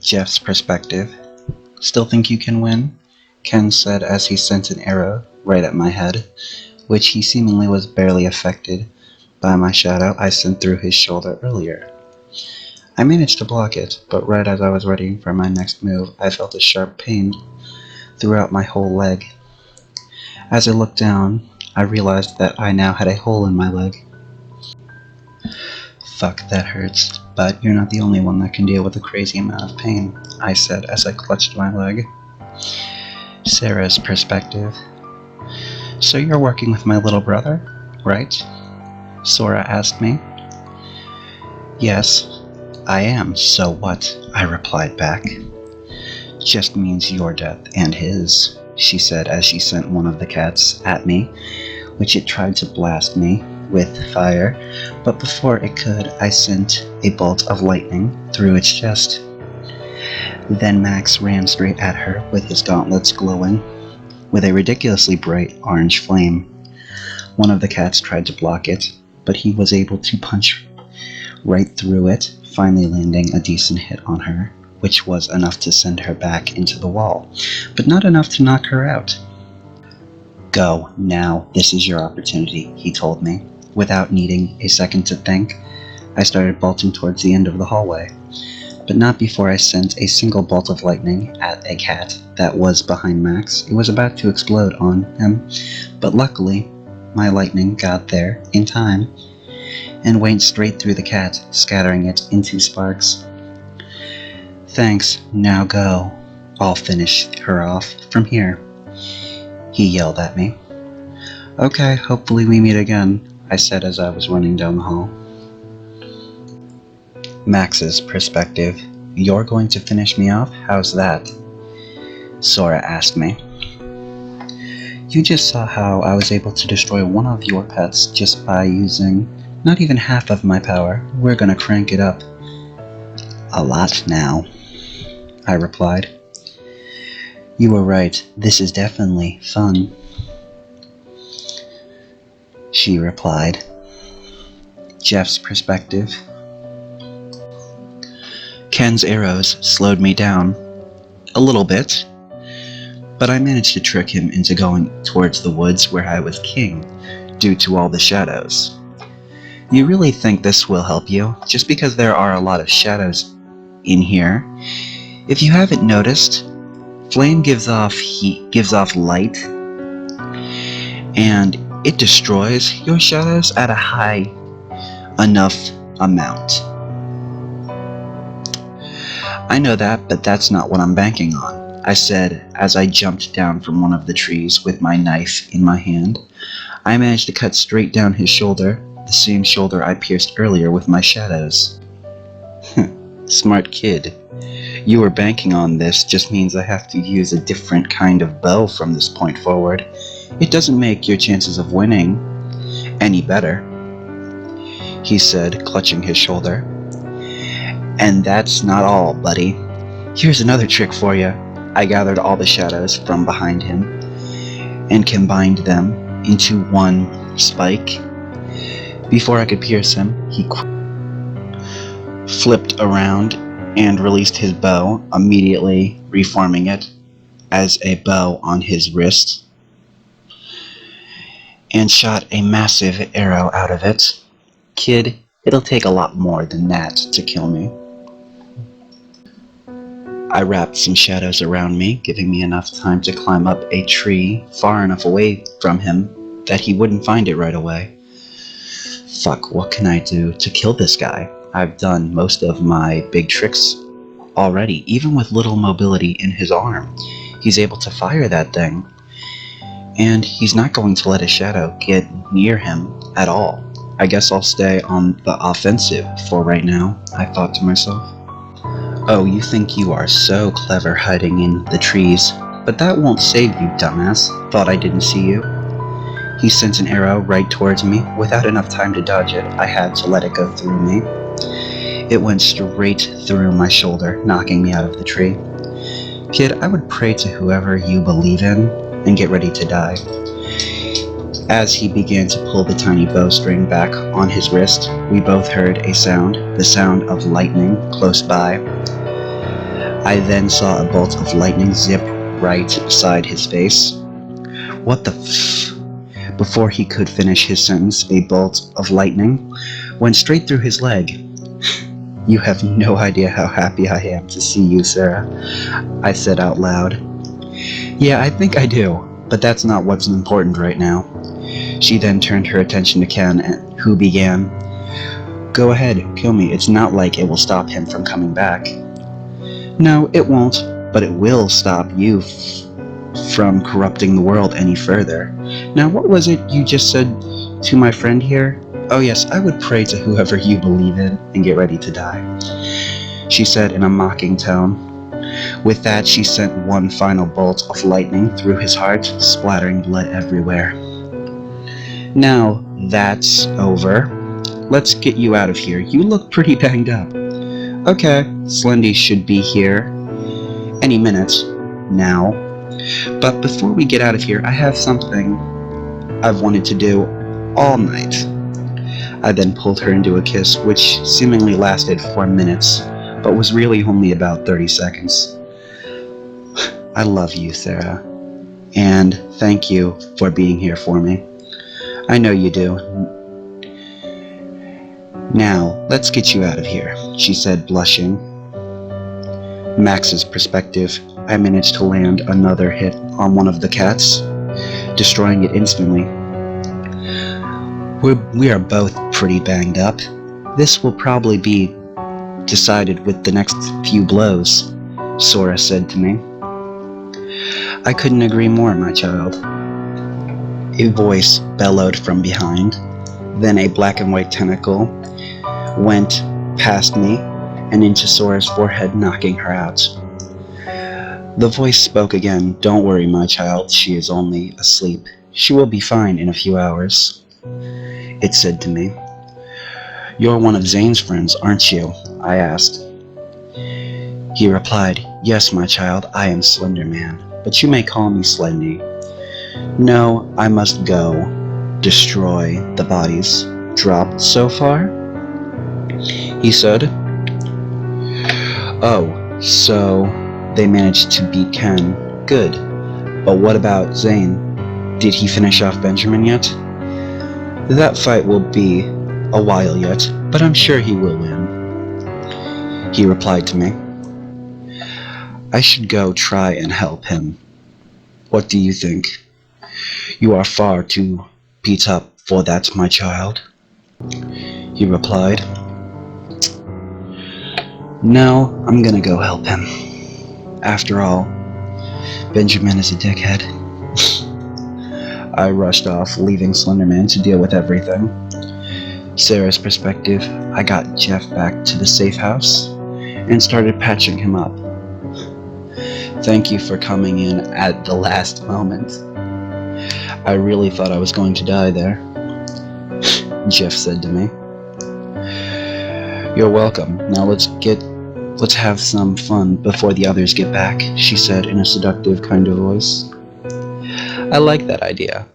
Jeff's perspective. Still think you can win? Ken said as he sent an arrow right at my head, which he seemingly was barely affected by my shadow I sent through his shoulder earlier. I managed to block it, but right as I was ready for my next move, I felt a sharp pain throughout my whole leg. As I looked down, I realized that I now had a hole in my leg. Fuck, that hurts, but you're not the only one that can deal with a crazy amount of pain, I said as I clutched my leg. Sarah's perspective. So you're working with my little brother, right? Sora asked me. Yes, I am, so what? I replied back. Just means your death and his, she said as she sent one of the cats at me, which it tried to blast me with fire, but before it could, I sent a bolt of lightning through its chest. Then Max ran straight at her with his gauntlets glowing with a ridiculously bright orange flame. One of the cats tried to block it, but he was able to punch right through it, finally landing a decent hit on her, which was enough to send her back into the wall, but not enough to knock her out. Go, now, this is your opportunity, he told me. Without needing a second to think, I started bolting towards the end of the hallway, but not before I sent a single bolt of lightning at a cat that was behind Max. It was about to explode on him, but luckily, my lightning got there in time and went straight through the cat, scattering it into sparks. Thanks, now go. I'll finish her off from here, he yelled at me. Okay, hopefully we meet again, I said as I was running down the hall. Max's perspective. You're going to finish me off? How's that? Sora asked me. You just saw how I was able to destroy one of your pets just by using not even half of my power. We're gonna crank it up a lot now, I replied. You were right, this is definitely fun, she replied. Jeff's perspective. Ken's arrows slowed me down a little bit, but I managed to trick him into going towards the woods where I was king due to all the shadows. You really think this will help you? Just because there are a lot of shadows in here. If you haven't noticed, flame gives off heat, gives off light, and it destroys your shadows at a high enough amount. I know that, but that's not what I'm banking on, I said as I jumped down from one of the trees with my knife in my hand. I managed to cut straight down his shoulder, the same shoulder I pierced earlier with my shadows. Smart kid. You were banking on this just means I have to use a different kind of bow from this point forward. It doesn't make your chances of winning any better, he said, clutching his shoulder. And that's not all, buddy. Here's another trick for you. I gathered all the shadows from behind him and combined them into one spike. Before I could pierce him, he flipped around and released his bow, immediately reforming it as a bow on his wrist, and shot a massive arrow out of it. Kid, it'll take a lot more than that to kill me. I wrapped some shadows around me, giving me enough time to climb up a tree far enough away from him that he wouldn't find it right away. Fuck, what can I do to kill this guy? I've done most of my big tricks already, even with little mobility in his arm. He's able to fire that thing, and he's not going to let a shadow get near him at all. I guess I'll stay on the offensive for right now, I thought to myself. Oh, you think you are so clever hiding in the trees, but that won't save you, dumbass. Thought I didn't see you. He sent an arrow right towards me. Without enough time to dodge it, I had to let it go through me. It went straight through my shoulder, knocking me out of the tree. Kid, I would pray to whoever you believe in and get ready to die. As he began to pull the tiny bowstring back on his wrist, we both heard a sound, the sound of lightning close by. I then saw a bolt of lightning zip right beside his face. What the f... Before he could finish his sentence, a bolt of lightning went straight through his leg. You have no idea how happy I am to see you, Sarah, I said out loud. Yeah, I think I do, but that's not what's important right now. She then turned her attention to Ken, who began, Go ahead, kill me. It's not like it will stop him from coming back. No, it won't, but it will stop you from corrupting the world any further. Now, what was it you just said to my friend here? Oh yes, I would pray to whoever you believe in and get ready to die, she said in a mocking tone. With that, she sent one final bolt of lightning through his heart, splattering blood everywhere. Now that's over. Let's get you out of here. You look pretty banged up. Okay, Slendy should be here any minute now. But before we get out of here, I have something I've wanted to do all night. I then pulled her into a kiss, which seemingly lasted 4 minutes, but was really only about 30 seconds. I love you, Sarah, and thank you for being here for me. I know you do. Now, let's get you out of here, she said, blushing. Max's perspective, I managed to land another hit on one of the cats, destroying it instantly. We are both pretty banged up. This will probably be decided with the next few blows, Sora said to me. I couldn't agree more, my child. A voice bellowed from behind. Then a black and white tentacle went past me and into Sora's forehead, knocking her out. The voice spoke again. Don't worry, my child. She is only asleep. She will be fine in a few hours, it said to me. You're one of Zane's friends, aren't you? I asked. He replied, Yes, my child, I am Slender Man, but you may call me Slendy. No, I must go destroy the bodies dropped so far, he said. Oh, so they managed to beat Ken. Good. But what about Zane? Did he finish off Benjamin yet? That fight will be a while yet, but I'm sure he will win, he replied to me. I should go try and help him. What do you think? You are far too beat up for that, my child, he replied. No, I'm gonna go help him. After all, Benjamin is a dickhead. I rushed off, leaving Slenderman to deal with everything. Sarah's perspective, I got Jeff back to the safe house and started patching him up. Thank you for coming in at the last moment. I really thought I was going to die there, Jeff said to me. You're welcome. Now let's have some fun before the others get back, she said in a seductive kind of voice. I like that idea.